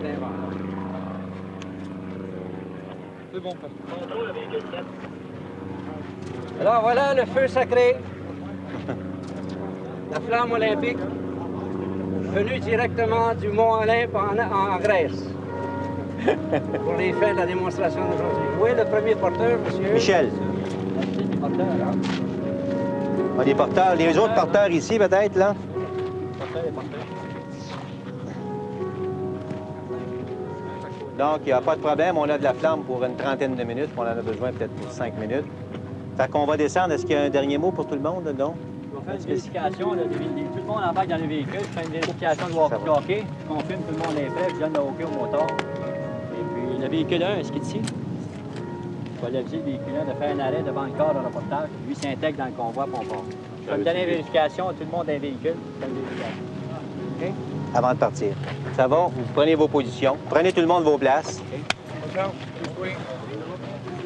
inventeur. C'est bon, alors voilà le feu sacré, la flamme olympique, venue directement du Mont Olympe en Grèce. Pour les fins de la démonstration d'aujourd'hui. Où est le premier porteur, monsieur? Michel. Les porteurs, hein? Ah, les porteurs, les autres porteurs ici, peut-être, là? Les porteurs. Donc, il n'y a pas de problème. On a de la flamme pour une trentaine de minutes. On en a besoin peut-être pour 5 minutes. Fait qu'on va descendre. Est-ce qu'il y a un dernier mot pour tout le monde, non? On va faire une vérification. Tout le monde embarque dans le véhicule. Je fais une vérification de walkie-talkie. Je confirme que tout le monde est prêt. Je donne le hockey au moteur. Et puis, le véhicule 1, est-ce qu'il est ici? Je vais aviser le véhicule 1 de faire un arrêt devant le corps de reportage. Lui s'intègre dans le convoi, puis on part. Je vais me donner une vérification. Tout le monde a un véhicule. Je fais une vérification. OK? Avant de partir. Ça va? Vous prenez vos positions. Prenez tout le monde vos places. OK.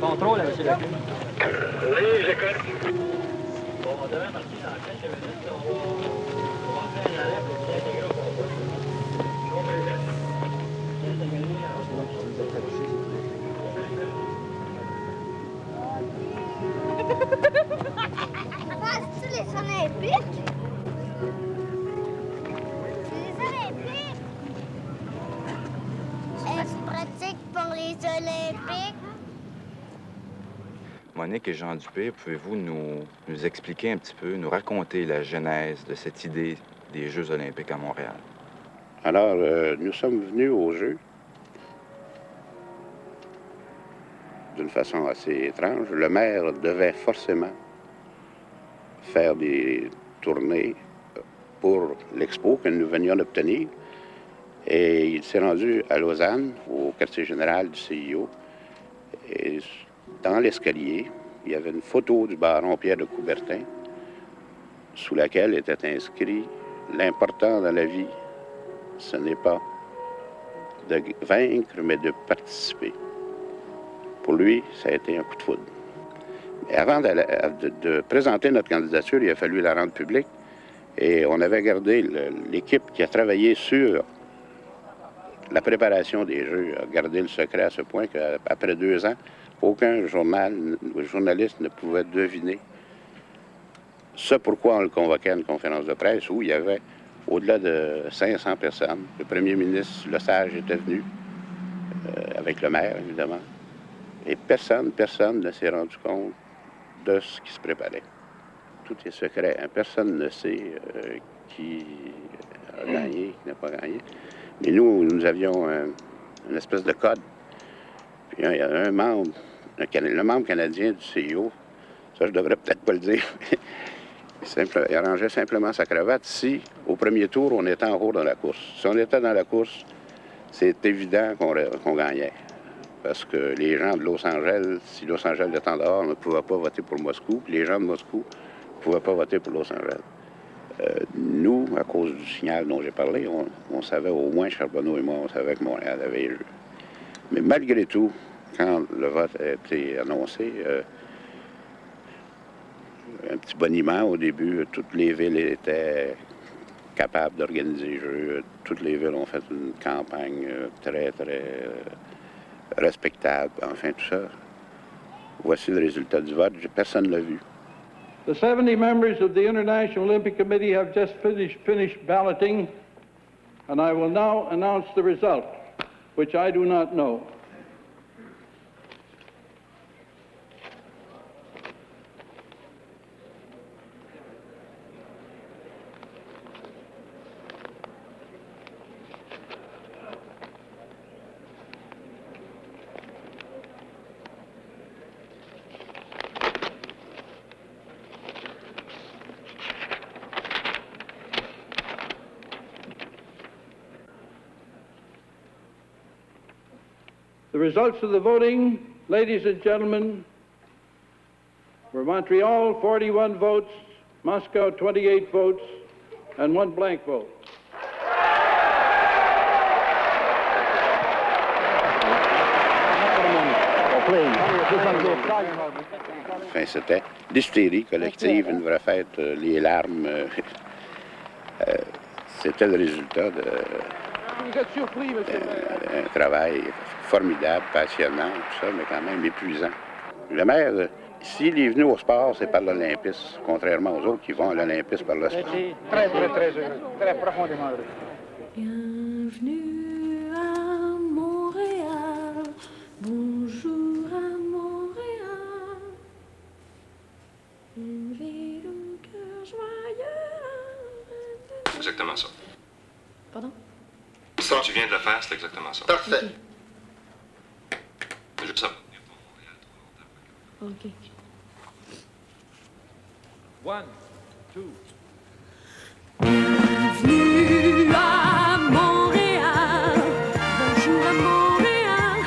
Contrôle, monsieur Lacune. Oui, j'écoute. Bon, on devrait partir dans quelques minutes. On va faire un arrêt pour s'intégrer au convoi. C'est les Olympiques? C'est les Olympiques? Est-ce pratique pour les Olympiques? Monique et Jean Dupé, pouvez-vous nous expliquer un petit peu, nous raconter la genèse de cette idée des Jeux olympiques à Montréal? Alors, nous sommes venus aux Jeux d'une façon assez étrange. Le maire devait forcément faire des tournées pour l'expo que nous venions d'obtenir. Et il s'est rendu à Lausanne, au quartier général du CIO. Et dans l'escalier, il y avait une photo du baron Pierre de Coubertin, sous laquelle était inscrit « L'important dans la vie, ce n'est pas de vaincre, mais de participer ». Pour lui, ça a été un coup de foudre. Mais avant de présenter notre candidature, il a fallu la rendre publique. Et on avait gardé l'équipe qui a travaillé sur la préparation des Jeux, a gardé le secret à ce point qu'après 2 ans, aucun journaliste ne pouvait deviner ce pourquoi on le convoquait à une conférence de presse où il y avait au-delà de 500 personnes. Le premier ministre Lesage était venu, avec le maire, évidemment. Et personne ne s'est rendu compte de ce qui se préparait. Tout est secret. Personne ne sait qui a gagné, qui n'a pas gagné. Mais nous avions une espèce de code. Puis il y a un membre, le membre canadien du CIO, ça je devrais peut-être pas le dire, il arrangeait simplement sa cravate si, au premier tour, on était en haut dans la course. Si on était dans la course, c'est évident qu'on gagnait. Parce que les gens de Los Angeles, si Los Angeles était en dehors, ne pouvaient pas voter pour Moscou. Puis les gens de Moscou ne pouvaient pas voter pour Los Angeles. Nous, à cause du signal dont j'ai parlé, on savait, au moins Charbonneau et moi, on savait que Montréal avait eu. Mais malgré tout, quand le vote a été annoncé, un petit boniment au début, toutes les villes étaient capables d'organiser les Jeux. Toutes les villes ont fait une campagne très, très respectable. Enfin, tout ça. Voici le résultat du vote. Personne ne l'a vu. The 70 members of the International Olympic Committee have just finished balloting, and I will now announce the result, which I do not know. The results of the voting, ladies and gentlemen, were Montreal, 41 votes, Moscow, 28 votes, and 1 blank vote. Enfin, c'était l'hystérie collective, une vraie fête, les larmes. C'était le résultat vous êtes surpris, monsieur. Un travail formidable, passionnant, tout ça, mais quand même épuisant. Le maire, s'il est venu au sport, c'est par l'Olympisme, contrairement aux autres qui vont à l'Olympisme par le sport. Très heureux, très profondément heureux. Bienvenue à Montréal, bonjour à Montréal, une ville au cœur joyeux. Exactement ça. Pardon? Ça, tu viens de le faire, c'est exactement ça. Parfait. Juste ça. OK. 1, 2. Bienvenue à Montréal, bonjour à Montréal.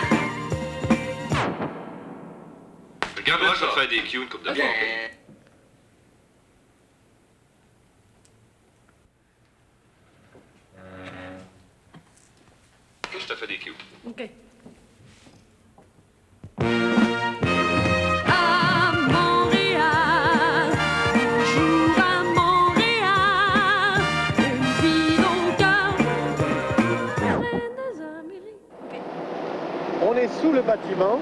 Regarde, moi, je vais te faire des cues une coupe de fois. Je te fais des cues. OK. À Montréal, bonjour à Montréal, une ville au cœur pleine des Amériques. On est sous le bâtiment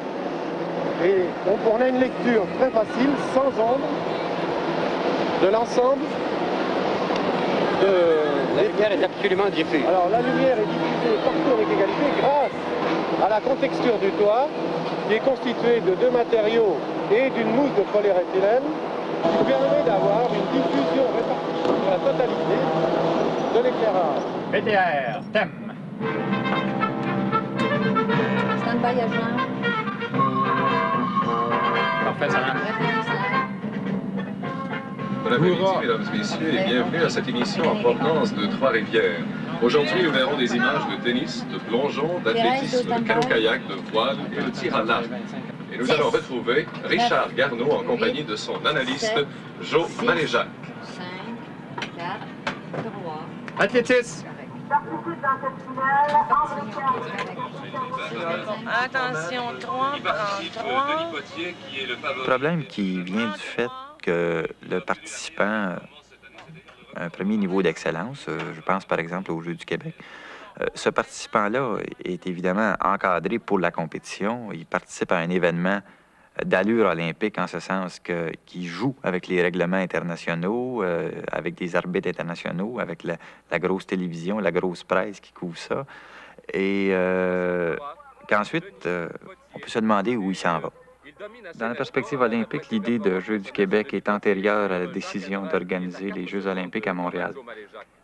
et on a une lecture très facile, sans ombre, de l'ensemble de... La lumière est absolument diffuse. Alors la lumière est diffusée partout avec égalité grâce à la contexture du toit qui est constituée de 2 matériaux et d'une mousse de polyéthylène qui permet d'avoir une diffusion répartie sur la totalité de l'éclairage. PTR, thème. Stand-by agent. Parfait, ça va. Bon après-midi, mesdames et messieurs, et bienvenue à cette émission en provenance de Trois-Rivières. Aujourd'hui, nous verrons des images de tennis, de plongeon, d'athlétisme, de canot-kayak, de voile et de tir à l'arc. Et nous allons retrouver Richard Garneau en compagnie de son analyste Joe Maléjac. 5, 4, 3. Athlétisme. Attention, 3, Le problème qui vient du fait que le participant a un premier niveau d'excellence, je pense par exemple aux Jeux du Québec, ce participant-là est évidemment encadré pour la compétition. Il participe à un événement d'allure olympique en ce sens qu'il joue avec les règlements internationaux, avec des arbitres internationaux, avec la grosse télévision, la grosse presse qui couvre ça. Et qu'ensuite, on peut se demander où il s'en va. Dans la perspective olympique, l'idée de Jeux du Québec est antérieure à la décision d'organiser les Jeux olympiques à Montréal.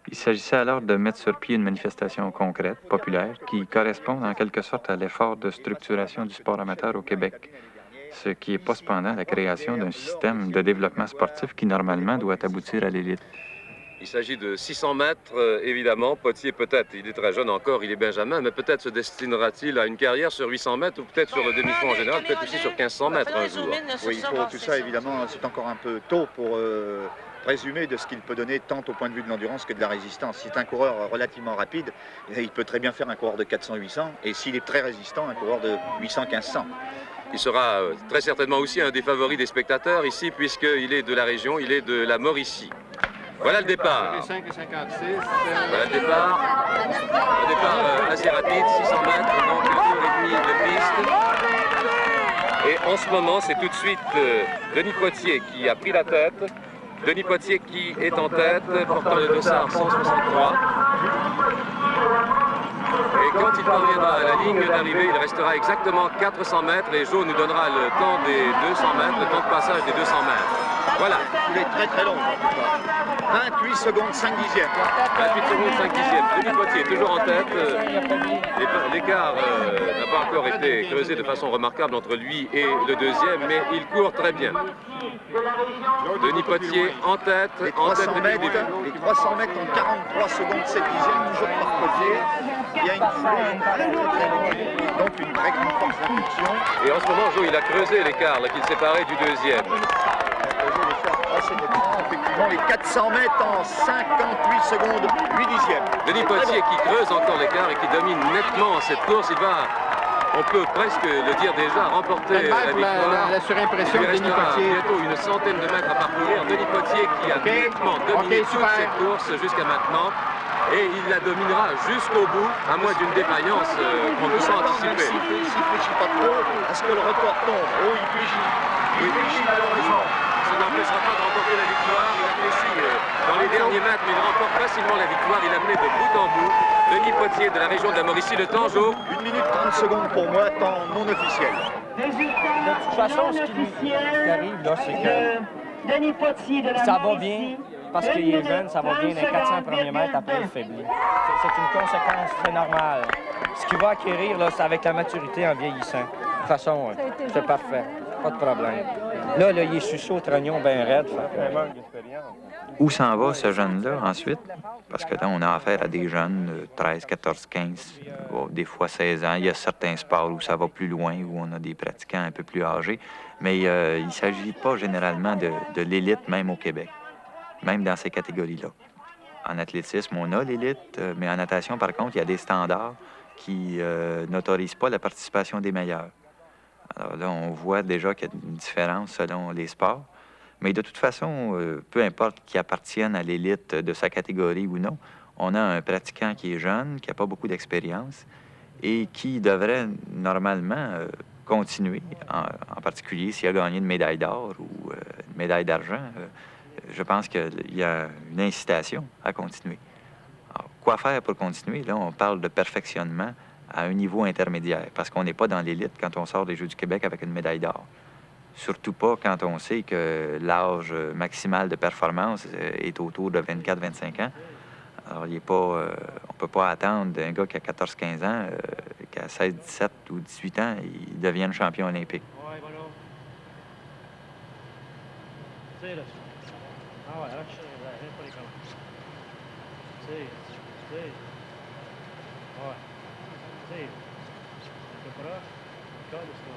Il s'agissait alors de mettre sur pied une manifestation concrète, populaire, qui corresponde en quelque sorte à l'effort de structuration du sport amateur au Québec, ce qui n'est pas cependant la création d'un système de développement sportif qui normalement doit aboutir à l'élite. Il s'agit de 600 mètres, évidemment. Potier, peut-être, il est très jeune encore, il est benjamin, mais peut-être se destinera-t-il à une carrière sur 800 mètres ou peut-être sur le demi-fond en général, peut-être aussi sur 1500 mètres un jour. Oui, il faut tout ça, évidemment, c'est encore un peu tôt pour présumer de ce qu'il peut donner tant au point de vue de l'endurance que de la résistance. C'est un coureur relativement rapide, et il peut très bien faire un coureur de 400-800, et s'il est très résistant, un coureur de 800-1500. Il sera très certainement aussi un des favoris des spectateurs ici, puisqu'il est de la région, il est de la Mauricie. Voilà le départ. Les 5 et 56. Voilà le départ. Un départ assez rapide, 600 mètres, donc 1 tour et demi de piste. Et en ce moment, c'est tout de suite Denis Potier qui a pris la tête. Denis Potier qui est en tête, portant le dossard 163. Et quand il parviendra à la ligne d'arrivée, il restera exactement 400 mètres et Joe nous donnera le temps des 200 mètres, le temps de passage des 200 mètres. Voilà. Il est très très long. 28 secondes 5 dixièmes. 28 secondes 5 dixièmes. Denis Potier toujours en tête. L'écart n'a pas encore été creusé de façon remarquable entre lui et le deuxième, mais il court très bien. Denis Potier en tête. Les 300 mètres en 43 secondes 7 dixièmes, toujours par Potier. Il y a une foulée très longue, donc une très grande force d'impulsion. Et en ce moment, Joe, il a creusé l'écart qu'il séparait du deuxième. Effectivement, les 400 mètres en 58 secondes 8 dixièmes. Denis Potier qui creuse encore l'écart et qui domine nettement cette course. Il va, on peut presque le dire déjà, remporter la victoire. La surimpression de Denis Potier. Bientôt une centaine de mètres à parcourir. Denis Potier qui a nettement dominé toute cette course jusqu'à maintenant. et il la dominera jusqu'au bout, à moins d'une défaillance qu'on peut pas anticiper. S'il ne fléchit pas trop, est-ce que le record tombe? Oh, il fléchit. Il fléchit malheureusement. Ça n'empêchera pas de remporter la victoire. Il a fléchi dans les derniers mètres, mais il remporte facilement la victoire. Il a mené de bout en bout. Denis Potier de la région de la Mauricie, le temps, Jo? 1 minute 30 secondes pour moi, temps non officiel. De toute façon, ce qui arrive, là, c'est que ça va bien, parce qu'il est jeune, ça va bien dans les 400 premiers mètres, après il faiblit. C'est une conséquence, c'est normal. Ce qu'il va acquérir, là, c'est avec la maturité en vieillissant. De toute façon, c'est parfait, pas de problème. Là, il est sucé au trognon bien raide. Où s'en va ce jeune-là ensuite? Parce que là, on a affaire à des jeunes de 13, 14, 15, des fois 16 ans. Il y a certains sports où ça va plus loin, où on a des pratiquants un peu plus âgés. Mais il ne s'agit pas généralement de l'élite, même au Québec, même dans ces catégories-là. En athlétisme, on a l'élite, mais en natation, par contre, il y a des standards qui n'autorisent pas la participation des meilleurs. Alors là, on voit déjà qu'il y a une différence selon les sports. Mais de toute façon, peu importe qui appartienne à l'élite de sa catégorie ou non, on a un pratiquant qui est jeune, qui n'a pas beaucoup d'expérience et qui devrait normalement continuer, en particulier s'il a gagné une médaille d'or ou une médaille d'argent. Je pense qu'il y a une incitation à continuer. Alors, quoi faire pour continuer? Là, on parle de perfectionnement à un niveau intermédiaire, parce qu'on n'est pas dans l'élite quand on sort des Jeux du Québec avec une médaille d'or. Surtout pas quand on sait que l'âge maximal de performance est autour de 24-25 ans. Alors, il est pas, on ne peut pas attendre d'un gars qui a 14-15 ans, qu'à 16, 17 ou 18 ans, il devienne champion olympique. Oui, voilà. C'est là. Ah ouais, arrache, rien pas les camps. C'est. Ouais. C'est. Un peu proche. Encore de ça.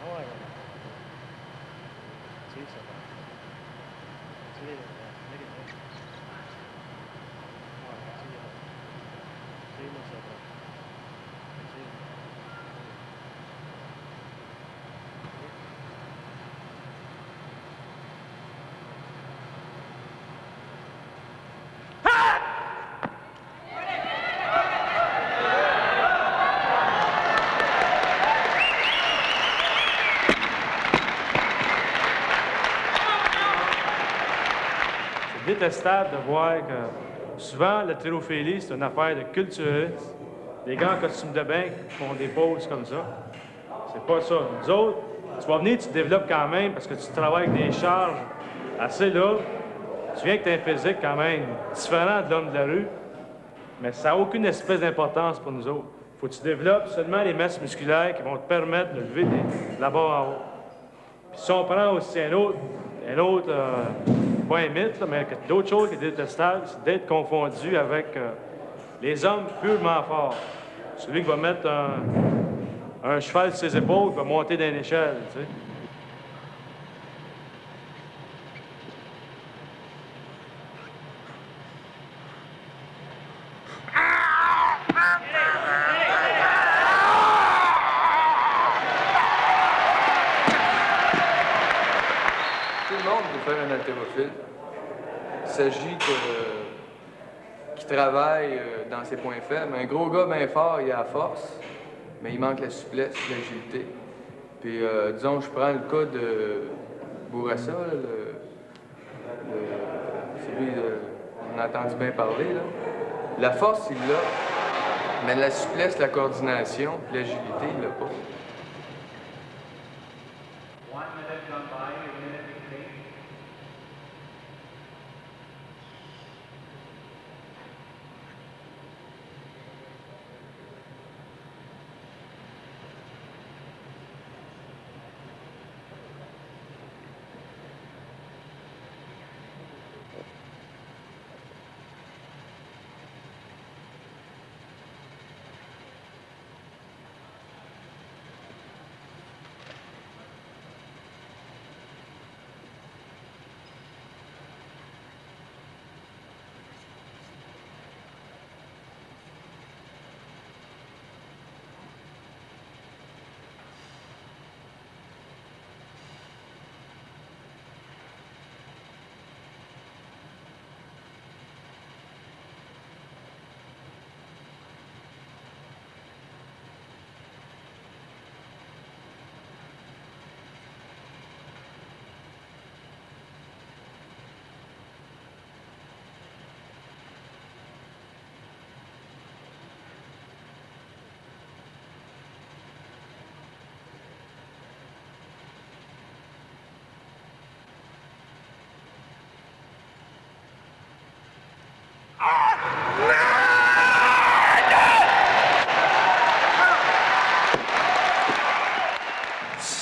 Ah ouais, voilà. C'est ça va. C'est là. C'est détestable de voir que souvent, l'haltérophilie, c'est une affaire de culturistes. Les gars en costume de bain font des poses comme ça. C'est pas ça. Nous autres, tu vas venir, tu te développes quand même parce que tu travailles avec des charges assez lourdes. Tu viens que tu as un physique quand même différent de l'homme de la rue, mais ça n'a aucune espèce d'importance pour nous autres. Il faut que tu développes seulement les masses musculaires qui vont te permettre de lever là-bas en haut. Puis si on prend aussi un autre pas un mythe, là, mais d'autres choses qui est détestable, c'est d'être confondu avec les hommes purement forts. Celui qui va mettre un cheval sur ses épaules, qui va monter dans une échelle, tu sais. Tout le monde peut faire un haltérophile. Il s'agit qu'il travaille dans ses points faibles. Un gros gars bien fort, il a la force, mais il manque la souplesse, l'agilité. Puis, disons, je prends le cas de Bourassa, là, celui on a entendu bien parler. Là. La force, il l'a, mais la souplesse, la coordination, l'agilité, il l'a pas.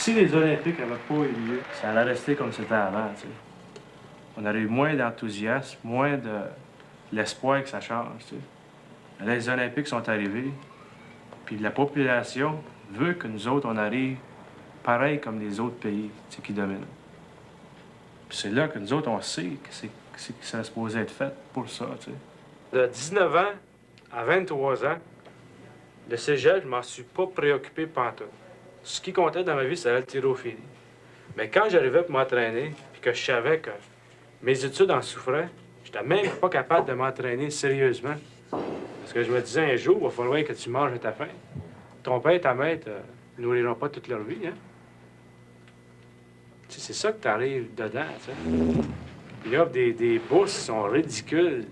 Si les Olympiques n'avaient pas eu lieu, ça allait rester comme c'était avant, tu sais. On aurait eu moins d'enthousiasme, moins de l'espoir que ça change, tu sais. Mais là, les Olympiques sont arrivés, puis la population veut que nous autres, on arrive pareil comme les autres pays, tu sais, qui dominent. Puis c'est là que nous autres, on sait que c'est supposé être fait pour ça, tu sais. De 19 ans à 23 ans, le cégep, je m'en suis pas préoccupé pantoute. Ce qui comptait dans ma vie, c'était l'haltérophilie. Mais quand j'arrivais pour m'entraîner, puis que je savais que mes études en souffraient, j'étais même pas capable de m'entraîner sérieusement. Parce que je me disais, un jour, il va falloir que tu manges à ta faim. Ton père et ta mère ne nourriront pas toute leur vie, hein? Tu sais, c'est ça que tu arrives dedans, tu sais. Ils offrent des bourses qui sont ridicules.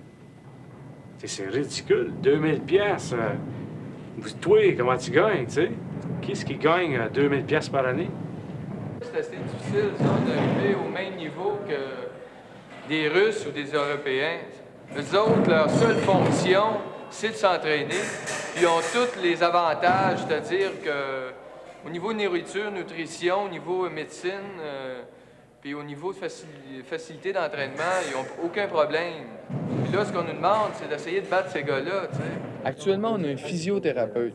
Tu sais, c'est ridicule. 2000 pièces. Toi, comment tu gagnes, tu sais? Qui est-ce qui gagne 2000 pièces par année? C'est assez difficile, ça, d'arriver au même niveau que des Russes ou des Européens. Eux autres, leur seule fonction, c'est de s'entraîner. Ils ont tous les avantages, c'est-à-dire que au niveau nourriture, nutrition, au niveau médecine, puis au niveau de facilité d'entraînement, ils n'ont aucun problème. Puis là, ce qu'on nous demande, c'est d'essayer de battre ces gars-là, tu sais. Actuellement, on a un physiothérapeute.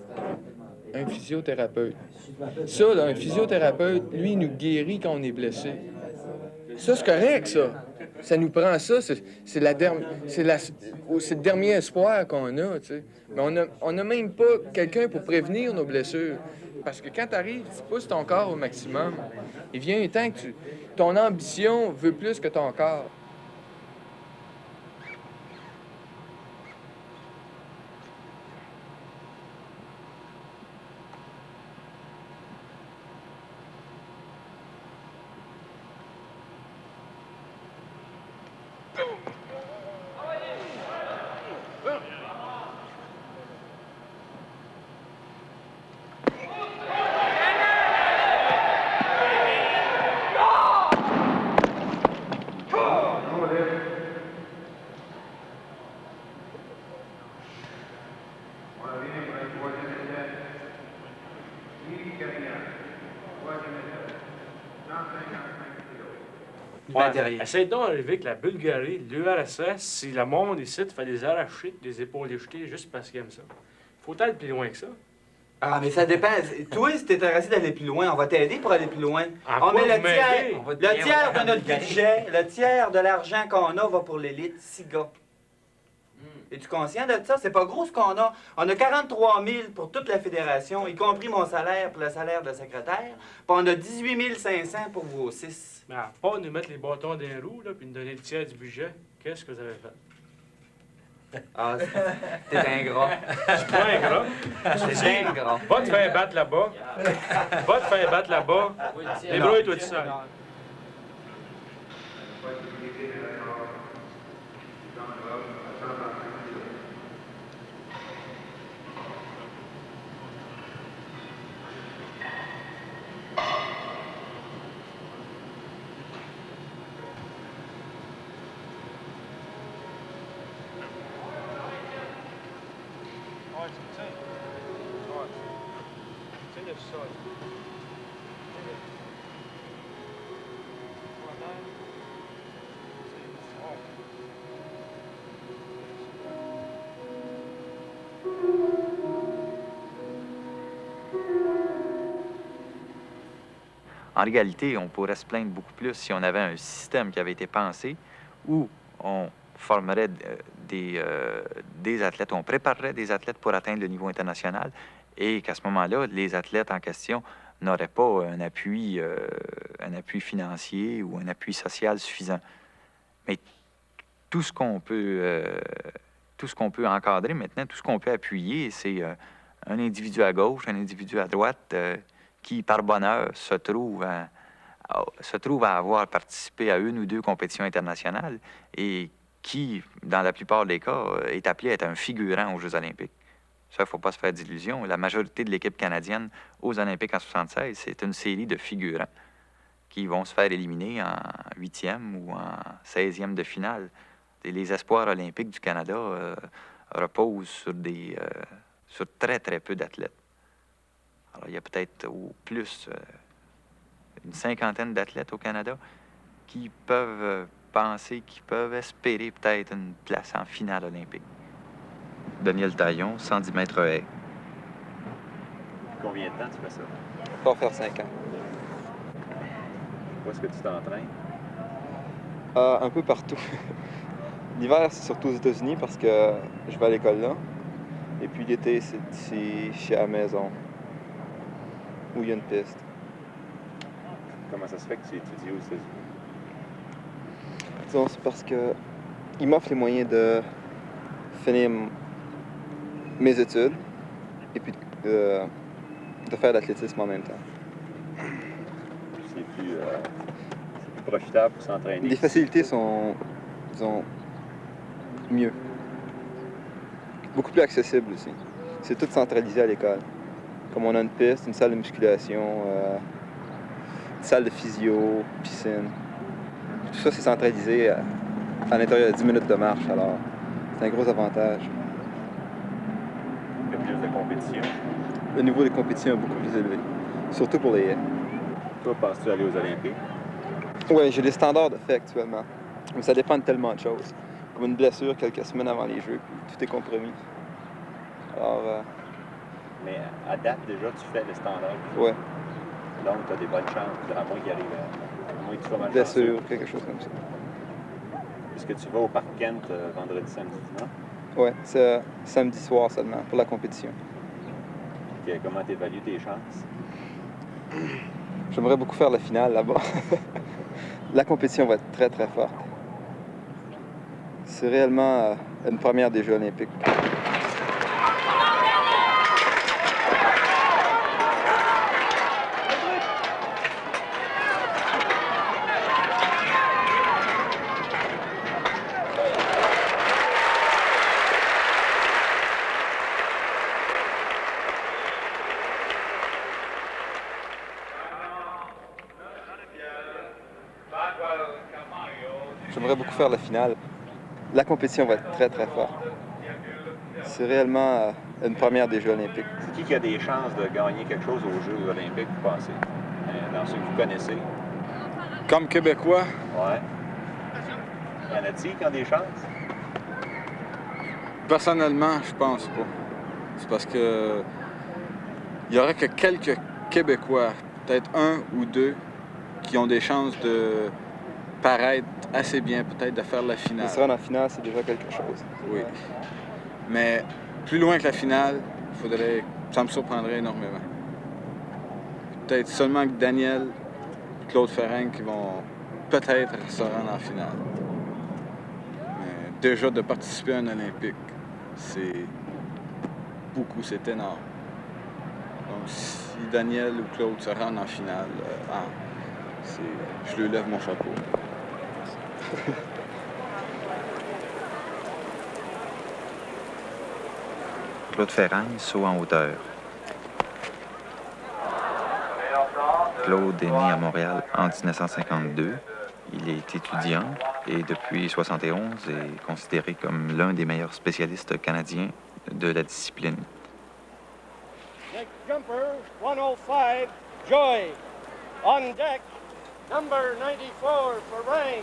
Un physiothérapeute. Ça, là, un physiothérapeute, lui, il nous guérit quand on est blessé. Ça, c'est correct, ça. Ça nous prend ça. C'est le dernier espoir qu'on a, tu sais. Mais on n'a même pas quelqu'un pour prévenir nos blessures. Parce que quand tu arrives, tu pousses ton corps au maximum. Il vient un temps que ton ambition veut plus que ton corps. Ouais, essaye donc d'arriver avec la Bulgarie, l'URSS, si le monde ici te fait des arrachés, des épaules jetées juste parce qu'il aime ça. Faut aller plus loin que ça. Ah, mais ça dépend. Toi, si t'es intéressé d'aller plus loin, on va t'aider pour aller plus loin. On met le tiers de notre budget, le tiers de l'argent qu'on a va pour l'élite, 6 gars. Es-tu conscient de ça? C'est pas gros ce qu'on a. On a 43 000 pour toute la fédération, y compris mon salaire pour le salaire de secrétaire. Puis on a 18 500 pour vos 6. Mais à part nous mettre les bâtons dans les roues, là, puis nous donner le tiers du budget, qu'est-ce que vous avez fait? Ah, t'es ingrat. Je suis pas ingrat. T'es ingrat. Va te faire battre là-bas. Va te faire battre là-bas. Débrouille-toi tout seul. En réalité, on pourrait se plaindre beaucoup plus si on avait un système qui avait été pensé où on formerait des athlètes, on préparerait des athlètes pour atteindre le niveau international et qu'à ce moment-là, les athlètes en question n'auraient pas un appui financier ou un appui social suffisant. Mais tout ce qu'on peut encadrer maintenant, tout ce qu'on peut appuyer, c'est un individu à gauche, un individu à droite qui, par bonheur, se trouve à avoir participé à 1 ou 2 compétitions internationales et qui, dans la plupart des cas, est appelé à être un figurant aux Jeux olympiques. Ça, il ne faut pas se faire d'illusions. La majorité de l'équipe canadienne aux Olympiques en 1976, c'est une série de figurants qui vont se faire éliminer en 8e ou en 16e de finale. Et les espoirs olympiques du Canada reposent sur très, très peu d'athlètes. Alors, il y a peut-être au plus une cinquantaine d'athlètes au Canada qui peuvent penser, qui peuvent espérer peut-être une place en finale olympique. Daniel Taillon, 110 mètres haies. Combien de temps tu fais ça? Pour faire 5 ans. Où est-ce que tu t'entraînes? Un peu partout. L'hiver, c'est surtout aux États-Unis parce que je vais à l'école là. Et puis l'été, c'est ici, chez la maison, où il y a une piste. Comment ça se fait que tu étudies aux États-Unis? Disons, c'est parce que ils m'offrent les moyens de finir mes études et puis de faire de l'athlétisme en même temps. C'est plus profitable pour s'entraîner. Les facilités sont, disons, mieux. Beaucoup plus accessibles aussi. C'est tout centralisé à l'école. Comme on a une piste, une salle de musculation, une salle de physio, piscine. Tout ça, c'est centralisé à l'intérieur de 10 minutes de marche, alors c'est un gros avantage. Il y a plus de compétition. Le niveau des compétitions est beaucoup plus élevé, surtout pour les haies. Toi, penses-tu aller aux Olympiques? Oui, j'ai des standards de fait actuellement. Mais ça dépend de tellement de choses. Comme une blessure quelques semaines avant les Jeux, puis tout est compromis. Alors... Mais à date, déjà, tu fais les standards? Oui. Donc, tu as des bonnes chances, à moins qu'il arrive à moins que tu sois mal blessure, quelque chose comme ça. Est-ce que tu vas au Parc Kent vendredi, samedi, dimanche? Oui, c'est samedi soir seulement, pour la compétition. Et comment tu évalues tes chances? J'aimerais beaucoup faire la finale là-bas. La compétition va être très, très forte. C'est réellement une première des Jeux olympiques. J'aimerais beaucoup faire la finale. La compétition va être très, très forte. C'est réellement une première des Jeux olympiques. C'est qui a des chances de gagner quelque chose aux Jeux olympiques, vous pensez? Dans ceux que vous connaissez? Comme Québécois? Ouais. Y en a-t-il qui ont des chances? Personnellement, je pense pas. C'est parce que il y aurait que quelques Québécois, peut-être un ou deux, qui ont des chances de paraître assez bien, peut-être de faire la finale. Se rendre en finale, c'est déjà quelque chose. Oui. Mais plus loin que la finale, ça me surprendrait énormément. Peut-être seulement que Daniel et Claude Ferring qui vont peut-être se rendre en finale. Mais déjà de participer à un Olympique, c'est beaucoup, c'est énorme. Donc si Daniel ou Claude se rendent en finale, je lui lève mon chapeau. Claude Ferring, saut en hauteur. Claude est né à Montréal en 1952. Il est étudiant et depuis 1971 est considéré comme l'un des meilleurs spécialistes canadiens de la discipline. Next jumper, 105, Joy. On deck, number 94 for Rang.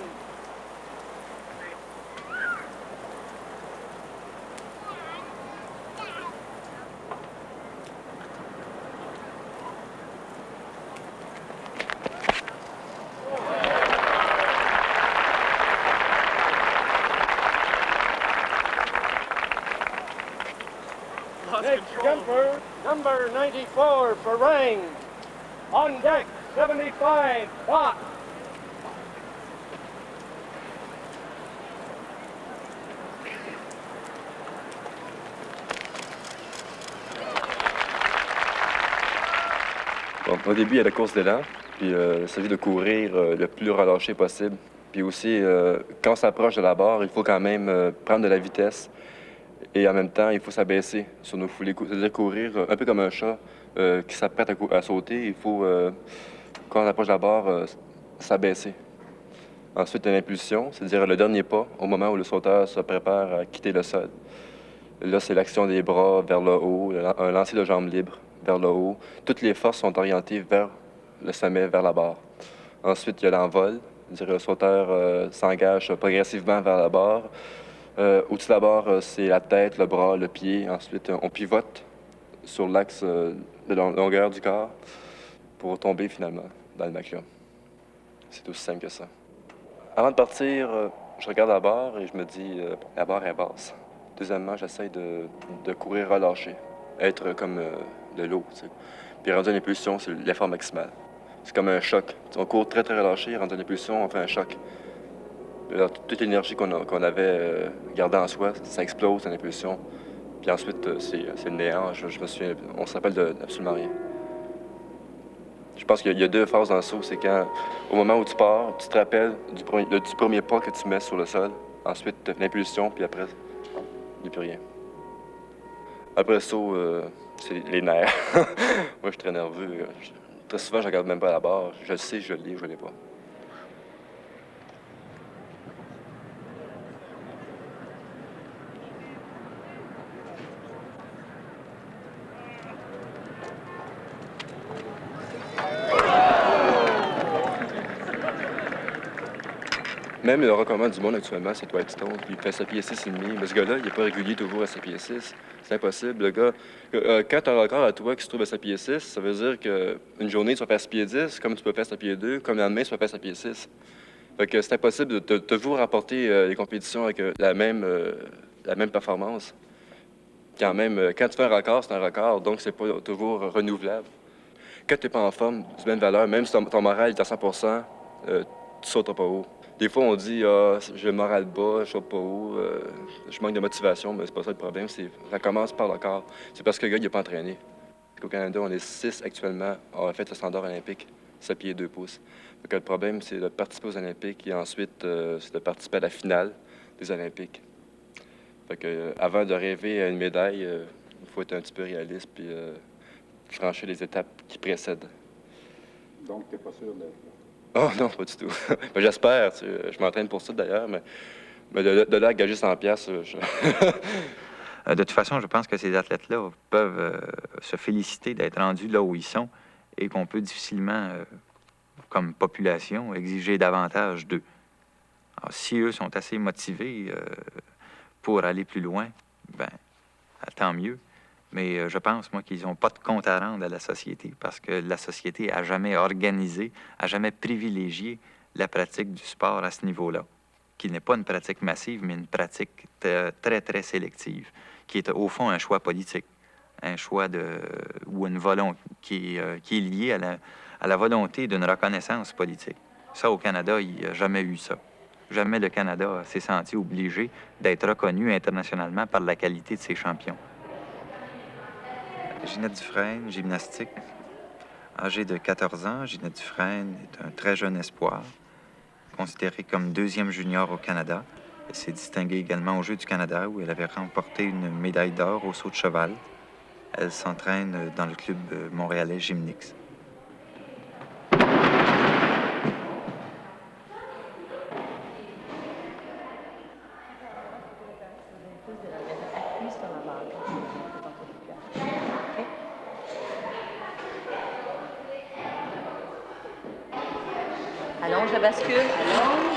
Next jumper, number 94 for Rang. On deck, 75, Bach. Bon, au début, il y a la course d'élan, puis il s'agit de courir le plus relâché possible. Puis aussi, quand on s'approche de la barre, il faut quand même prendre de la vitesse. Et en même temps, il faut s'abaisser sur nos foulées. C'est-à-dire courir un peu comme un chat qui s'apprête à sauter. Il faut, quand on approche de la barre, s'abaisser. Ensuite, l'impulsion, c'est-à-dire le dernier pas, au moment où le sauteur se prépare à quitter le sol. Là, c'est l'action des bras vers le haut, un lancer de jambes libres vers le haut. Toutes les forces sont orientées vers le sommet vers la barre. Ensuite, il y a l'envol. Le sauteur s'engage progressivement vers la barre. Au-dessus de la barre, c'est la tête, le bras, le pied. Ensuite, on pivote sur l'axe de longueur du corps pour tomber finalement dans le macula. C'est aussi simple que ça. Avant de partir, je regarde la barre et je me dis la barre est basse. Deuxièmement, j'essaie de courir relâché, être comme de l'eau. Tu sais. Puis rendu à l'impulsion, c'est l'effort maximal. C'est comme un choc. On court très très relâché, rendu à l'impulsion, on fait un choc. Alors, toute l'énergie qu'on avait gardée en soi, ça explose à l'impulsion. Puis ensuite, c'est le néant. Je me souviens, on se rappelle d'absolument rien. Je pense qu'il y a deux phases dans le saut. C'est quand, au moment où tu pars, tu te rappelles du premier pas que tu mets sur le sol. Ensuite, l'impulsion, puis après, il n'y a plus rien. Après le saut, c'est les nerfs. Moi, je suis très nerveux. Très souvent, je regarde même pas la barre. Je le sais, je l'ai ou je l'ai pas. Même le recommand du monde actuellement, c'est Dwight Stone. Il fait 7 pieds 6,5. Mais ce gars-là, il n'est pas régulier toujours à 7 pieds 6. C'est impossible. Le gars, quand tu as un record à toi qui se trouve à 7 pieds 6, ça veut dire qu'une journée, tu vas faire 6 pieds 10, comme tu peux faire 7 pieds 2, comme le lendemain, tu vas faire 7 pieds 6. Fait que c'est impossible de toujours remporter les compétitions avec la même performance. Quand tu fais un record, c'est un record, donc c'est pas toujours renouvelable. Quand tu n'es pas en forme, du même valeur, même si ton moral est à 100 tu ne sauteras pas haut. Des fois, on dit j'ai le moral bas, je ne saute pas haut, je manque de motivation, mais c'est pas ça le problème. Ça commence par le corps. C'est parce que le gars, il n'est pas entraîné. Au Canada, on est 6 actuellement à avoir fait le standard olympique, 7 pieds 2 pouces. Donc, le problème, c'est de participer aux Olympiques et ensuite, c'est de participer à la finale des Olympiques. Fait que, avant de rêver à une médaille, il faut être un petit peu réaliste puis franchir les étapes qui précèdent. Donc, tu n'es pas sûr d'être là? Oh non, pas du tout. Ben, j'espère. Je m'entraîne pour ça d'ailleurs, mais de là à gager 100$, De toute façon, je pense que ces athlètes-là peuvent se féliciter d'être rendus là où ils sont et qu'on peut difficilement, comme population, exiger davantage d'eux. Alors, si eux sont assez motivés pour aller plus loin, ben tant mieux. Mais je pense, moi, qu'ils n'ont pas de compte à rendre à la société parce que la société a jamais organisé, a jamais privilégié la pratique du sport à ce niveau-là, qui n'est pas une pratique massive, mais une pratique très, très sélective, qui est au fond un choix politique, un choix ou une volonté qui est liée à la volonté d'une reconnaissance politique. Ça, au Canada, il n'y a jamais eu ça. Jamais le Canada s'est senti obligé d'être reconnu internationalement par la qualité de ses champions. Ginette Dufresne, gymnastique. Âgée de 14 ans, Ginette Dufresne est un très jeune espoir, considérée comme 2e junior au Canada. Elle s'est distinguée également aux Jeux du Canada où elle avait remporté une médaille d'or au saut de cheval. Elle s'entraîne dans le club montréalais Gymnix. Allonge la bascule, allonge.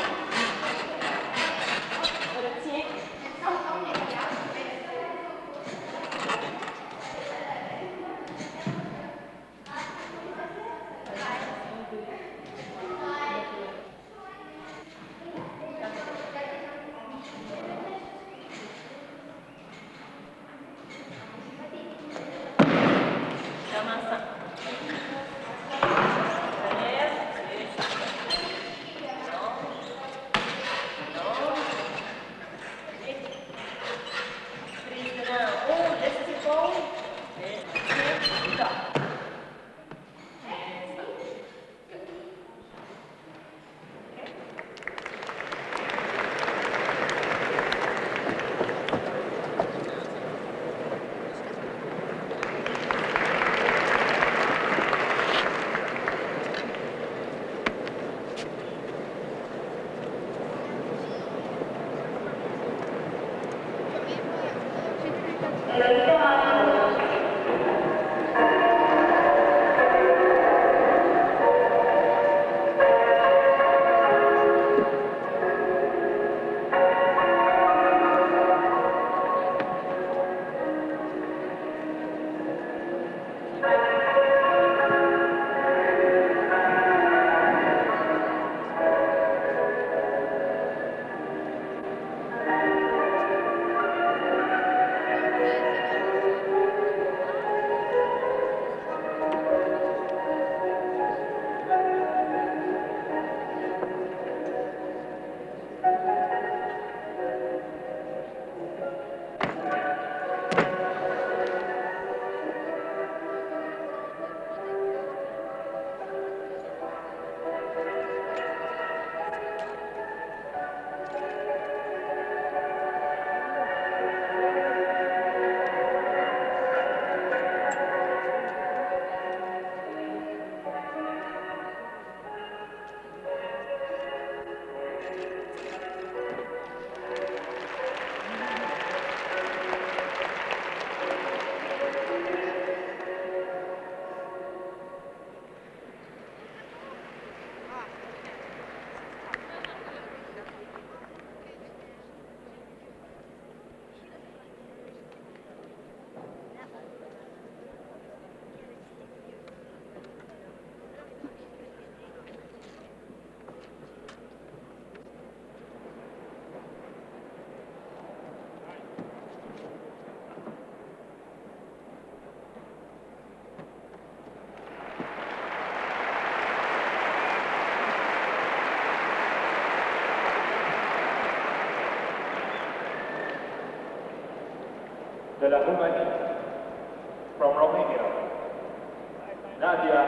de la Roumanie. From Romania, Nadia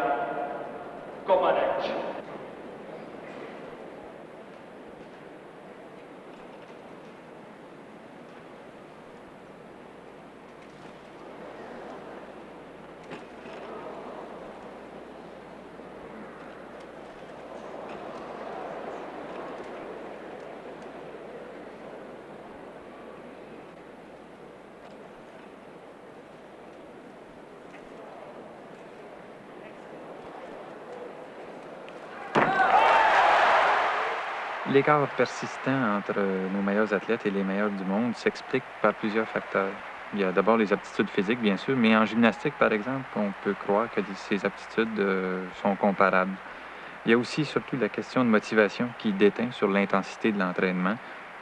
Comaneci. L'écart persistant entre nos meilleurs athlètes et les meilleurs du monde s'explique par plusieurs facteurs. Il y a d'abord les aptitudes physiques, bien sûr, mais en gymnastique, par exemple, on peut croire que ces aptitudes sont comparables. Il y a aussi surtout la question de motivation qui déteint sur l'intensité de l'entraînement.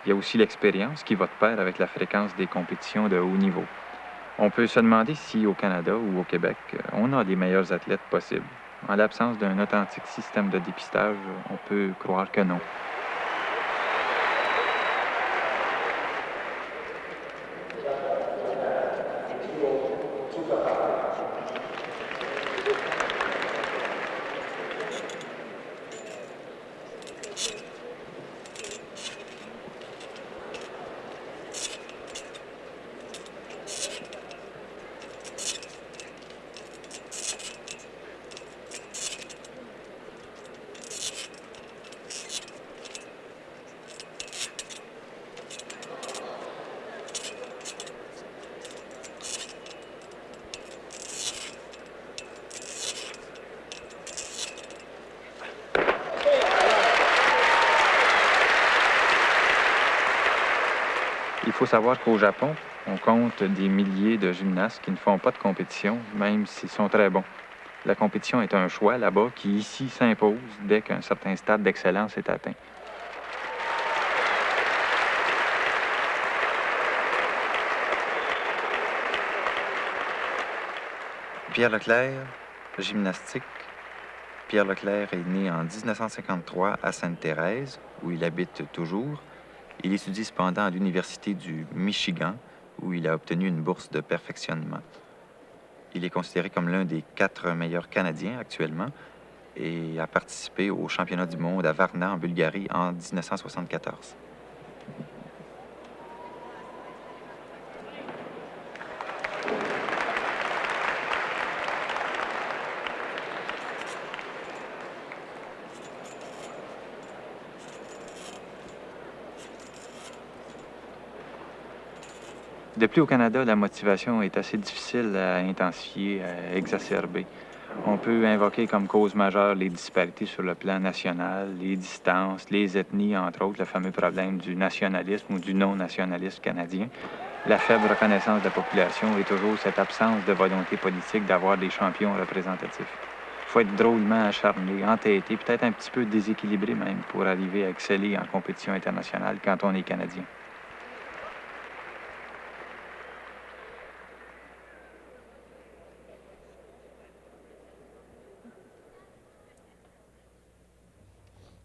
Il y a aussi l'expérience qui va de pair avec la fréquence des compétitions de haut niveau. On peut se demander si au Canada ou au Québec, on a les meilleurs athlètes possibles. En l'absence d'un authentique système de dépistage, on peut croire que non. Il faut savoir qu'au Japon, on compte des milliers de gymnastes qui ne font pas de compétition, même s'ils sont très bons. La compétition est un choix là-bas qui, ici, s'impose dès qu'un certain stade d'excellence est atteint. Pierre Leclerc, gymnastique. Pierre Leclerc est né en 1953 à Sainte-Thérèse, où il habite toujours. Il étudie cependant à l'Université du Michigan, où il a obtenu une bourse de perfectionnement. Il est considéré comme l'un des 4 meilleurs Canadiens actuellement et a participé au championnat du monde à Varna, en Bulgarie, en 1974. De plus, au Canada, la motivation est assez difficile à intensifier, à exacerber. On peut invoquer comme cause majeure les disparités sur le plan national, les distances, les ethnies, entre autres, le fameux problème du nationalisme ou du non-nationalisme canadien, la faible reconnaissance de la population et toujours cette absence de volonté politique d'avoir des champions représentatifs. Il faut être drôlement acharné, entêté, peut-être un petit peu déséquilibré même pour arriver à exceller en compétition internationale quand on est Canadien.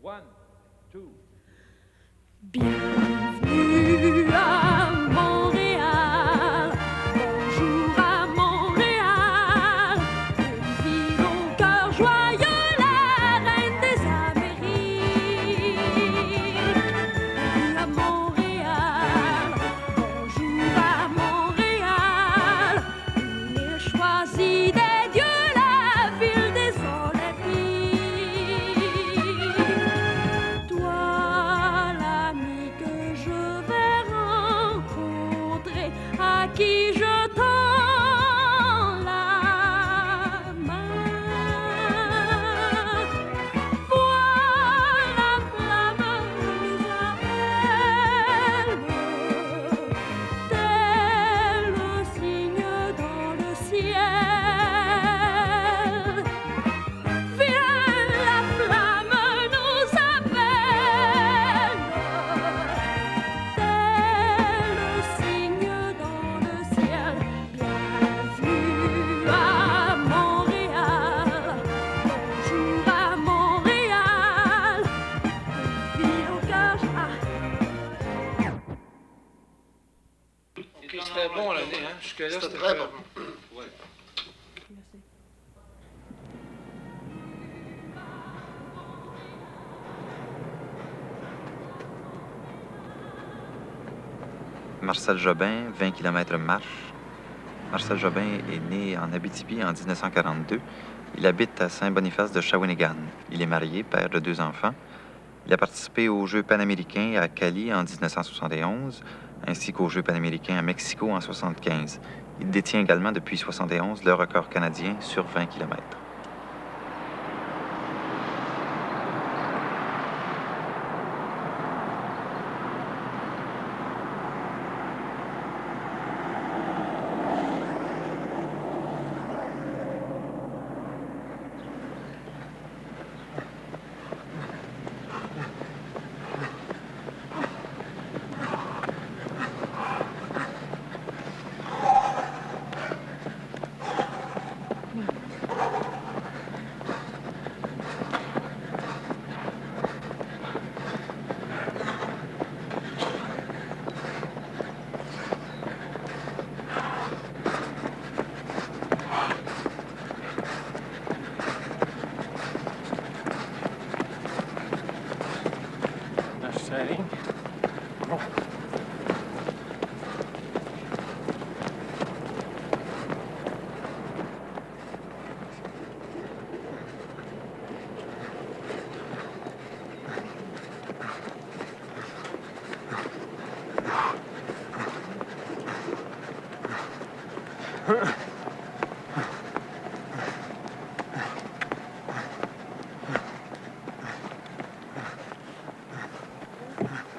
One, two. Bienvenue à Montréal, bonjour à Montréal, une ville au cœur joyeux, la reine des Amériques. Bienvenue à Montréal, bonjour à Montréal, une île choisie des dieux, la ville des Olympiques. Toi, l'ami que Marcel Jobin, 20 km marche. Marcel Jobin est né en Abitibi en 1942. Il habite à Saint-Boniface de Shawinigan. Il est marié, père de 2 enfants. Il a participé aux Jeux panaméricains à Cali en 1971, ainsi qu'aux Jeux panaméricains à Mexico en 1975. Il détient également depuis 1971 le record canadien sur 20 km.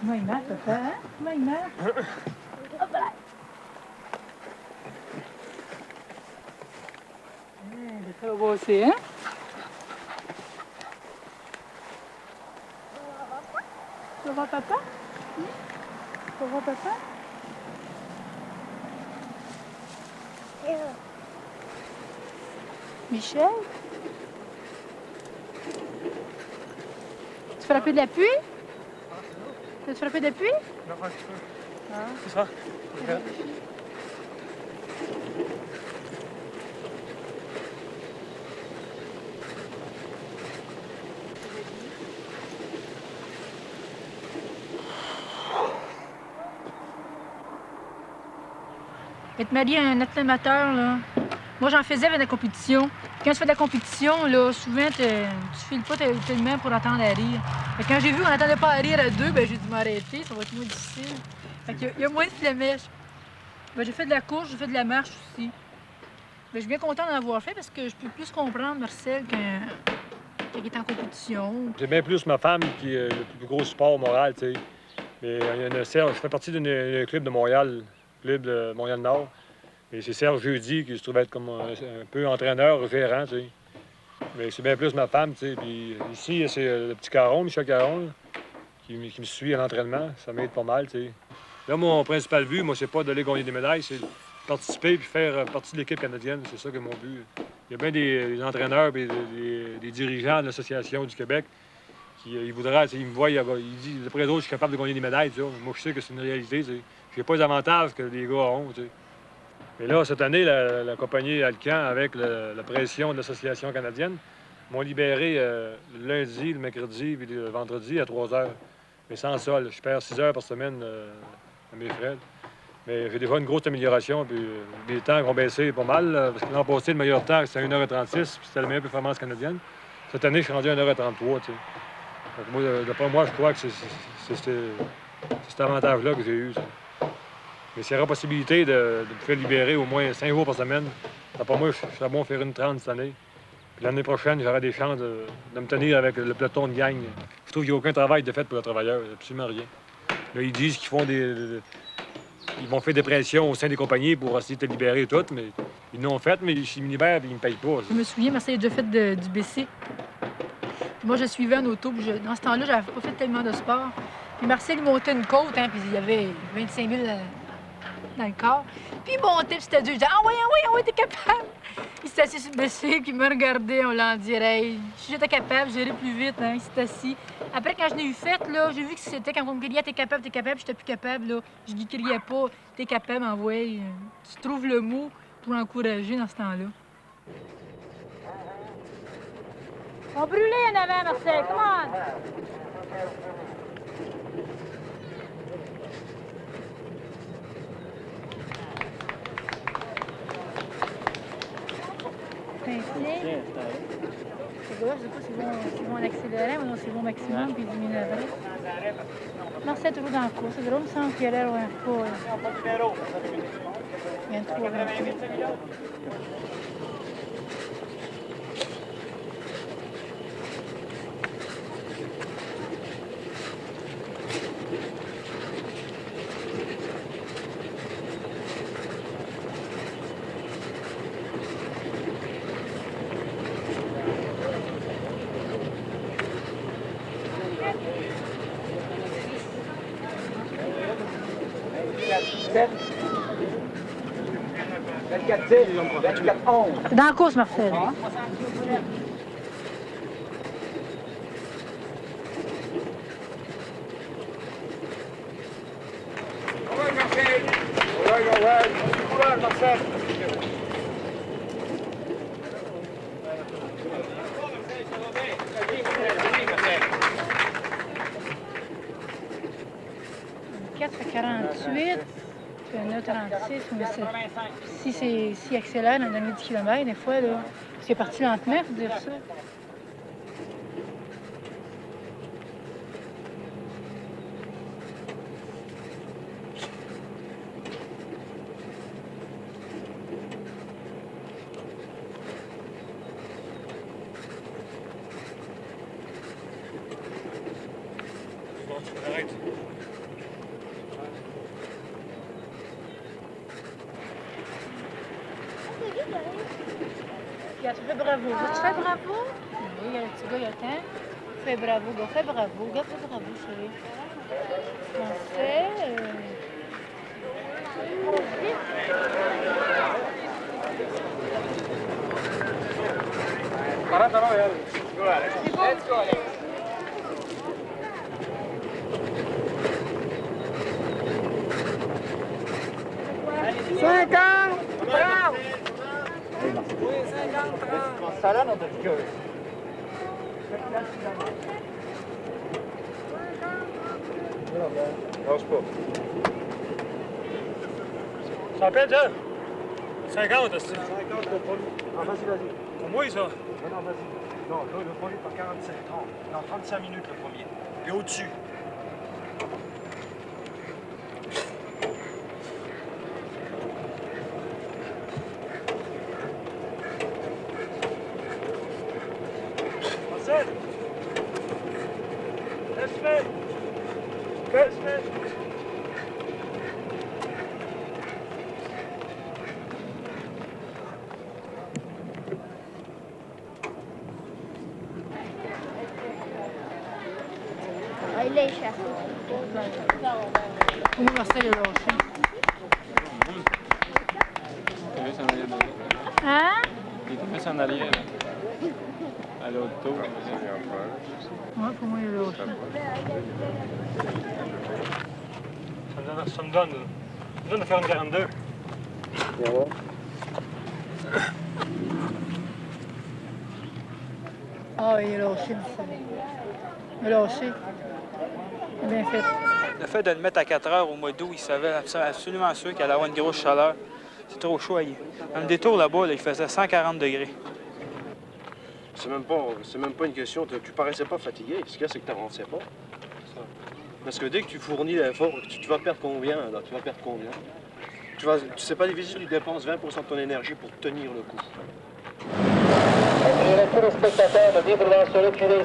Comment il marche, papa, hein? Comment il marche? Hop là! Ça va bosser, hein? Ça va, papa? Ça va, papa? Michel? Tu frappais de la pluie? Tu as frappé de la pluie? Non, un petit peu. Ah. C'est ça. Être marié à un athlète amateur, là. Moi, j'en faisais avec la compétition. Quand tu fais de la compétition, là, souvent, tu files pas tellement pour attendre à rire. Fait que quand j'ai vu qu'on n'attendait pas à rire à 2, ben, j'ai dû m'arrêter. Ça va être moins difficile. Fait qu'il y a moins de flamèche. Ben, j'ai fait de la course, j'ai fait de la marche aussi. Ben, je suis bien contente d'en avoir fait parce que je peux plus comprendre Marcel quand il est en compétition. J'ai bien plus ma femme qui est le plus gros support moral, tu sais. Mais il y a Serge, je fais partie d'un club de Montréal, club de Montréal-Nord. Et c'est Serge Jeudi qui se trouve être comme un peu entraîneur, gérant, tu sais. Mais c'est bien plus ma femme, tu sais. Puis ici, c'est le petit Caron, Michel Caron, là, qui me suit à l'entraînement. Ça m'aide pas mal, tu sais. Là, mon principal but, moi, c'est pas d'aller gagner des médailles, c'est participer puis faire partie de l'équipe canadienne. C'est ça que mon but. Il y a bien des entraîneurs et des dirigeants de l'Association du Québec qui ils voudraient, ils me voient, ils disent, après les autres, je suis capable de gagner des médailles, tu sais. Moi, je sais que c'est une réalité, tu sais. J'ai pas les avantages que les gars ont, tu sais. Mais là, cette année, la compagnie Alcan, avec la pression de l'Association canadienne, m'ont libéré le lundi, le mercredi et le vendredi à 3 heures. Mais sans ça, là, je perds 6 heures par semaine à mes frais. Mais j'ai déjà une grosse amélioration, puis les temps ont baissé pas mal. Là, parce que l'an passé, le meilleur temps, c'était 1h36, puis c'était la meilleure performance canadienne. Cette année, je suis rendu à 1h33, tu sais. Donc, moi, d'après moi, je crois que c'est cet avantage-là que j'ai eu. Ça. Mais s'il y aura possibilité de me faire libérer au moins 5 jours par semaine, d'après moi, je serais bon faire une 30 cette année. Puis l'année prochaine, j'aurai des chances de me tenir avec le peloton de gang. Je trouve qu'il n'y a aucun travail de fait pour le travailleur, absolument rien. Là, ils disent qu'ils font ils vont faire des pressions au sein des compagnies pour essayer de te libérer et tout, mais ils l'ont fait, mais s'ils me libèrent, ils ne me payent pas. Je me souviens, Marcel a déjà fait du BC. Puis moi, je suivais en auto, puis dans ce temps-là, j'avais pas fait tellement de sport. Puis Marcel, il montait une côte, hein, puis il y avait 25 000 dans le corps. Puis il montait, puis c'était dur. Je disais, ah ouais, t'es capable. Il s'est assis sur le BC, puis il me regardait, on l'en dirait. Si j'étais capable, j'irais plus vite, hein, il s'est assis. Après, quand je l'ai eu faite, là, j'ai vu que c'était quand on me criait, t'es capable, j'étais plus capable, là. Je lui criais pas, t'es capable, envoie. Tu trouves le mot pour encourager dans ce temps-là. On brûlait en avant, Marcel, come on! Je sais pas s'ils vont en accélérer ou s'ils vont au maximum puis diminuer après. Marcel est toujours dans la course. C'est drôle, il me semble qu'il allait loin pas. 23, 28. Dans la course, Marcel. Tu as 1h36, mais s'il accélère dans le dernier 10 km, des fois, là, c'est parti lentement, il faut dire ça. Arrête. Regarde, tu fais bravo. Tu fais bravo? Oui, il y a le petit gars, il attend. Fais bravo, gars, fais bravo. Gars, fais bravo, chérie. Français. C'est bon. Let's go, allez. Ça notre cœur. Lâche pas. Ça appelle ça? 50, c'est 50, ah, vas-y. Pour moi, ça? Non, vas-y. Non, là, le premier par 45, 30. Non, 35 minutes le premier. Et au-dessus. Marcel! Laisse-le! Laisse-le! Il est cher. Comment Marcel est lâché? Hein? Il était mis en arrière, là. À l'autre tour. Ouais, pour moi, il est lâché. Ça me donne de faire une 42. Ah, il est lâché, Marcel. Il est lâché. C'est bien fait. Le fait de le mettre à 4 heures au mois d'août, il savait absolument sûr qu'il allait avoir une grosse chaleur. C'est trop chaud à y. Dans le détour là-bas, là, il faisait 140 degrés. C'est même pas une question. Tu paraissais pas fatigué. Ce qu'il y a, c'est que tu n'avançais pas. Parce que dès que tu fournis l'effort, tu vas perdre combien, là? Tu vas perdre combien? Tu sais pas difficile, tu dépenses 20 de ton énergie pour tenir le coup. Priez tous les spectateurs de librement se retirer,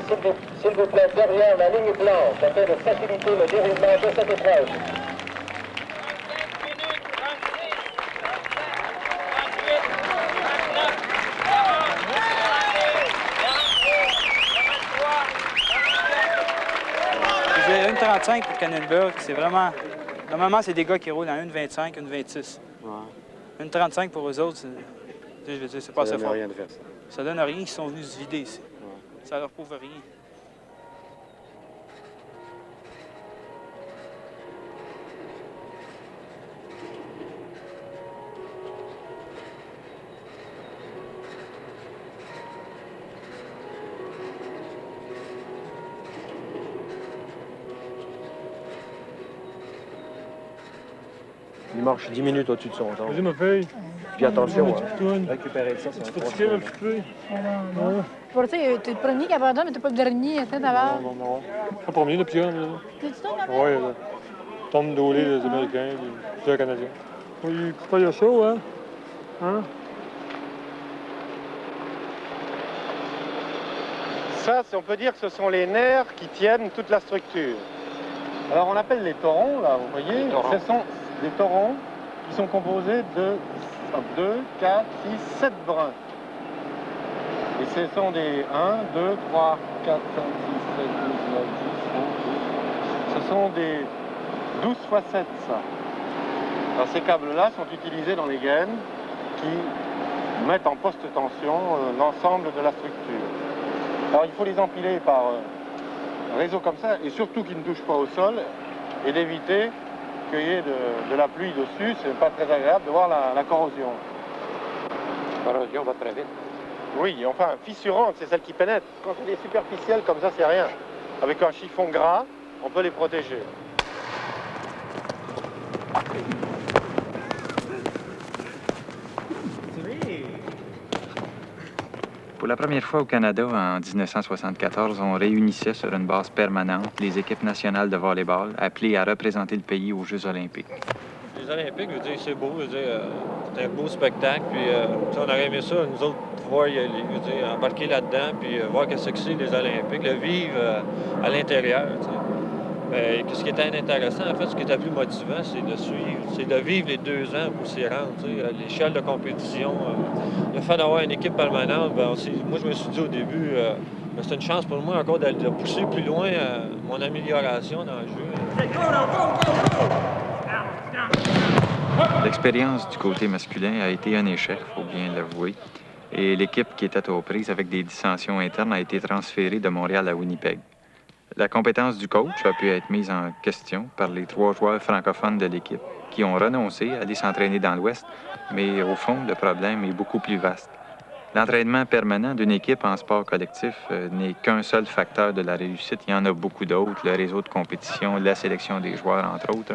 s'il vous plaît, derrière la ligne blanche, afin de faciliter le déroulement de cette épreuve. J'ai 1,35 pour Cannonburg. C'est vraiment... Normalement, c'est des gars qui roulent en 1,25, 1,26. Ouais. 1,35 pour eux autres, je veux dire, c'est pas assez fort. Rien de faire ça. Ça donne rien, ils sont venus se vider ici. Ouais. Ça leur prouve rien. Il marche 10 minutes au-dessus de son temps. Vas-y, ma fille. Puis attention, récupérer ça, c'est un fatigué un petit peu? Non. Pour ça, t'es le premier qui abandonne, mais t'es pas le dernier, tu sais, d'abord. Non. Le premier, le plus jeune, là. T'es-tu toi, quand même? Oui, là. Tom Dooley, les Américains, les Canadiens. Oui, pas de chaud, hein? Ça, on peut dire que ce sont les nerfs qui tiennent toute la structure. Alors on appelle les torons, là, vous voyez, ce sont des torons qui sont composés de 2, 4, 6, 7 brins. Et ce sont des 1, 2, 3, 4, 5, 6, 7, 12, 9, 10, 11, 12. Ce sont des 12 x 7, ça. Alors ces câbles-là sont utilisés dans les gaines qui mettent en post-tension l'ensemble de la structure. Alors il faut les empiler par réseau comme ça, et surtout qu'ils ne touchent pas au sol, et d'éviter qu'il y ait de la pluie dessus. C'est pas très agréable de voir la corrosion. La corrosion va très vite. Oui, enfin, fissurante, c'est celle qui pénètre. Quand elle est superficielle, comme ça, c'est rien. Avec un chiffon gras, on peut les protéger. Pour la première fois au Canada, en 1974, on réunissait sur une base permanente les équipes nationales de volleyball appelées à représenter le pays aux Jeux olympiques. Les Olympiques, je veux dire, c'est beau, je veux dire, c'est un beau spectacle, puis on aurait aimé ça, nous autres, pouvoir y aller, je veux dire, embarquer là-dedans, puis voir qu'est-ce que c'est les Olympiques, le vivre à l'intérieur, tu sais. Mais ce qui était intéressant, en fait, ce qui était plus motivant, c'est de suivre, c'est de vivre les 2 ans pour s'y rendre, tu sais, à l'échelle de compétition. Le fait d'avoir une équipe permanente, ben, moi, je me suis dit au début, c'est une chance pour moi encore de pousser plus loin mon amélioration dans le jeu. L'expérience du côté masculin a été un échec, il faut bien l'avouer, et l'équipe qui était aux prises avec des dissensions internes a été transférée de Montréal à Winnipeg. La compétence du coach a pu être mise en question par les 3 joueurs francophones de l'équipe, qui ont renoncé à aller s'entraîner dans l'Ouest, mais au fond, le problème est beaucoup plus vaste. L'entraînement permanent d'une équipe en sport collectif n'est qu'un seul facteur de la réussite. Il y en a beaucoup d'autres, le réseau de compétition, la sélection des joueurs, entre autres.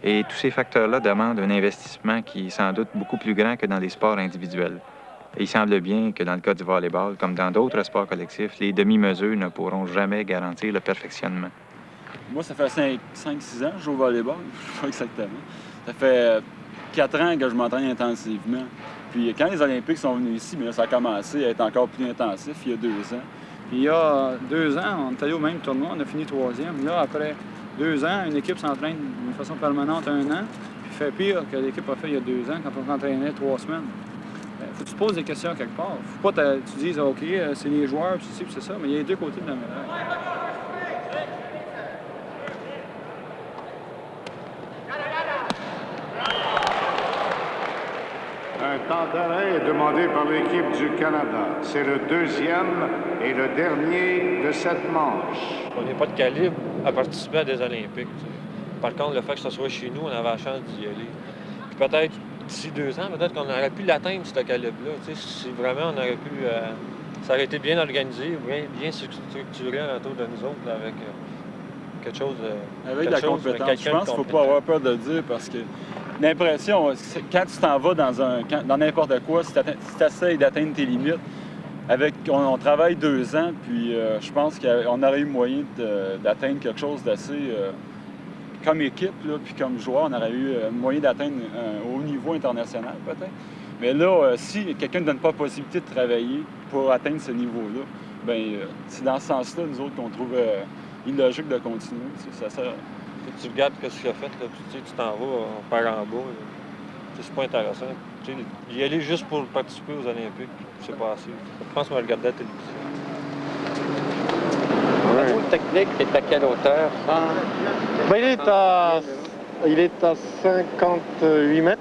Et tous ces facteurs-là demandent un investissement qui est sans doute beaucoup plus grand que dans les sports individuels. Et il semble bien que dans le cas du volleyball, comme dans d'autres sports collectifs, les demi-mesures ne pourront jamais garantir le perfectionnement. Moi, ça fait 5-6 ans que je joue au volleyball, je sais pas exactement. Ça fait 4 ans que je m'entraîne intensivement. Puis quand les Olympiques sont venus ici, bien là, ça a commencé à être encore plus intensif il y a 2 ans. Puis il y a 2 ans, on est allé au même tournoi, on a fini 3e. Là, après 2 ans, une équipe s'entraîne d'une façon permanente 1 an, puis fait pire que l'équipe a fait il y a 2 ans quand on s'entraînait 3 semaines. Faut que tu te poses des questions quelque part. Faut pas que tu dises, OK, c'est les joueurs, puis c'est ça, mais il y a les 2 côtés de la médaille. Un temps d'arrêt est demandé par l'équipe du Canada. C'est le 2e et le dernier de cette manche. On n'est pas de calibre à participer à des Olympiques. T'sais. Par contre, le fait que ce soit chez nous, on avait la chance d'y aller. Puis peut-être d'ici 2 ans, peut-être qu'on aurait pu l'atteindre, ce calibre-là. Si vraiment on aurait pu... ça aurait été bien organisé, bien structuré autour de nous autres, avec quelque chose... Avec la compétence, je pense qu'il ne faut pas avoir peur de le dire, parce que l'impression, quand tu t'en vas dans n'importe quoi, si tu essaies d'atteindre tes limites, on travaille 2 ans, puis je pense qu'on aurait eu moyen d'atteindre quelque chose d'assez... comme équipe, là, puis comme joueur, on aurait eu moyen d'atteindre un haut niveau international, peut-être. Mais là, si quelqu'un ne donne pas la possibilité de travailler pour atteindre ce niveau-là, bien, c'est dans ce sens-là, nous autres, qu'on trouve illogique de continuer. Ça sert... Tu regardes ce qu'il a fait, là, puis tu t'en vas par en bas. C'est pas intéressant. Y aller juste pour participer aux Olympiques, c'est pas assez. Je pense qu'on va regarder la télévision. Le pool technique est à quelle hauteur? Ben, il est à 58 mètres,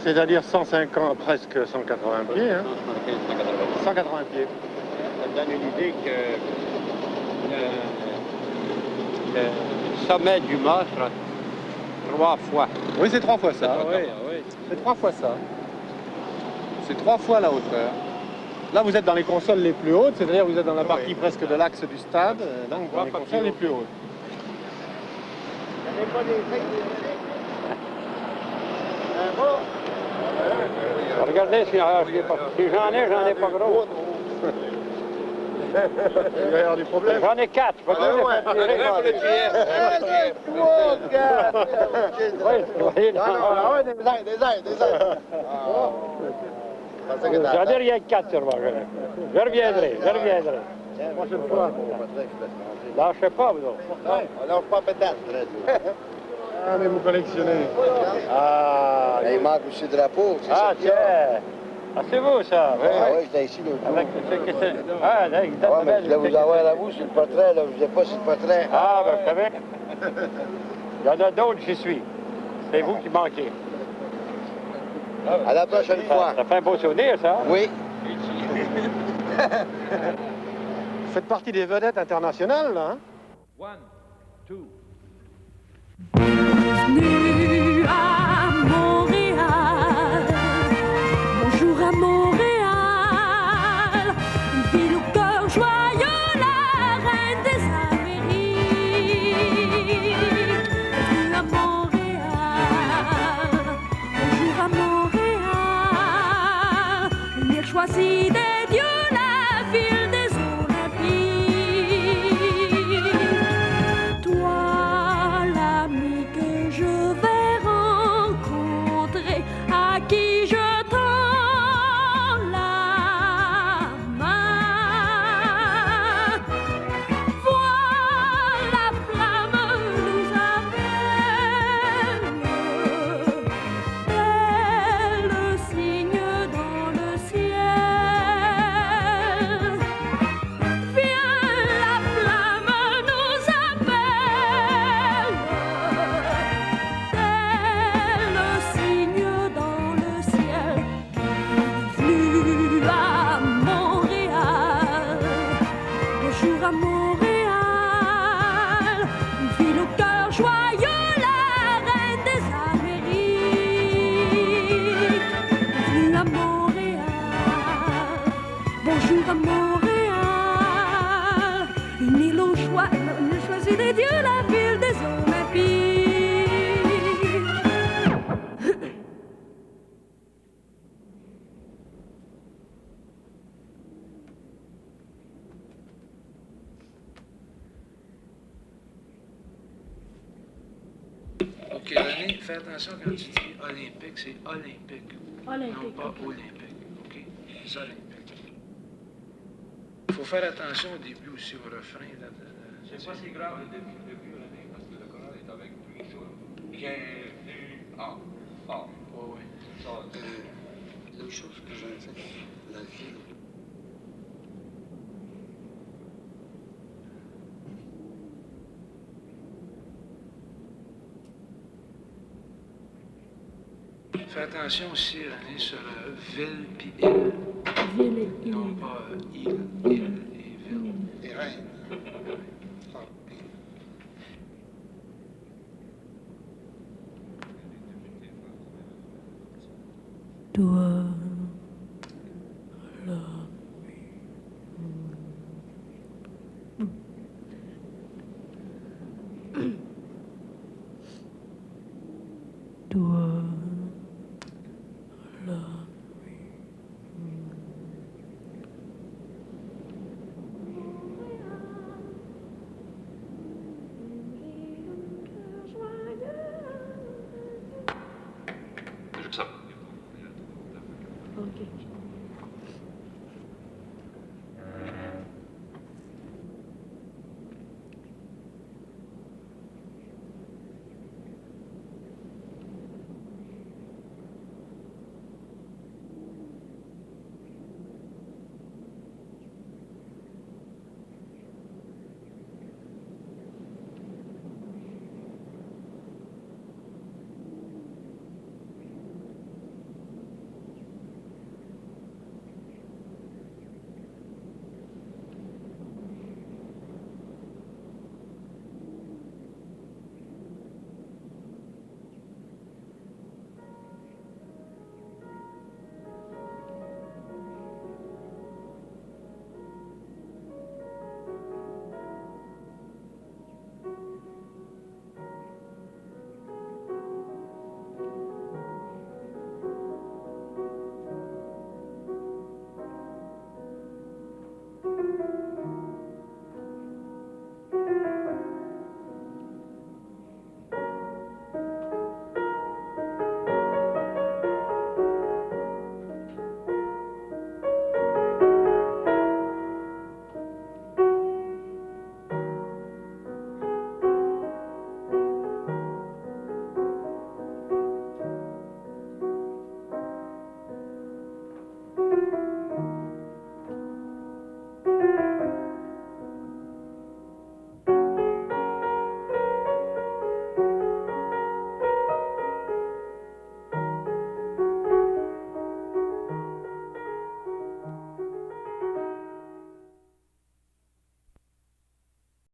c'est-à-dire 150, presque 180 pieds. Hein. 180 pieds. Ça me donne une idée que le sommet du mât sera 3 fois. Oui, c'est 3 fois ça. Oui. C'est 3 fois ça. C'est 3 fois la hauteur. Là, vous êtes dans les consoles les plus hautes, c'est-à-dire vous êtes dans la partie presque de l'axe du stade, donc dans les consoles les plus hautes. Regardez si j'en ai pas gros. Il va y avoir des problèmes. J'en ai 4. Je vais tous les faire tirer. J'en ai rien que 4 sur moi. Je reviendrai. Lâchez pas, vous autres. Alors pas peut-être. Ah, mais vous collectionnez. Ah, il manque aussi le drapeau. Ah, tiens. Ah, c'est vous, ça. Ah oui, j'étais ici l'autre jour. Ah, là, mais je voulais vous avoir à vous sur le portrait, là. Je ne sais pas sur le portrait. Ah, ben, je savais. Il y en a d'autres, j'y suis. C'est vous qui manquez. À la prochaine fois. Ça fait un beau souvenir, ça? Oui. Vous faites partie des vedettes internationales, là, hein? 1, 2. Bienvenue à Montréal. Bonjour à Montréal. Une ville au cœur joyeux, la reine des Amériques. Bienvenue à Montréal. Bonjour à Montréal. Une île choisie des dieux, la ville des Olympiques. Toi, l'ami que je vais rencontrer, à qui je tends la main. Vois la flamme nous appelle, tel le signe dans le ciel. Viens, la flamme nous appelle, tel le signe dans le ciel. Bienvenue à Montréal. Bonjour à Montréal. Une ville au cœur joyeux, la reine des Amériques. Bienvenue à Montréal. Bonjour à Montréal. Une île au choix, une île choisie des dieux, la ville des Olympiques. OK, René, fais attention quand tu dis olympique, c'est olympique. Olympique. Non pas olympique. OK? C'est olympique. Il faut faire attention au début aussi, au refrain. C'est pas si grave le début, René, parce que le choral est avec lui sur. Bienvenue en fort. Oui, oui. L'autre chose que je veux dire, la ville. Fais attention aussi, René, sur ville puis île. Ville et île. Non pas île et ville. Et reine. Toi,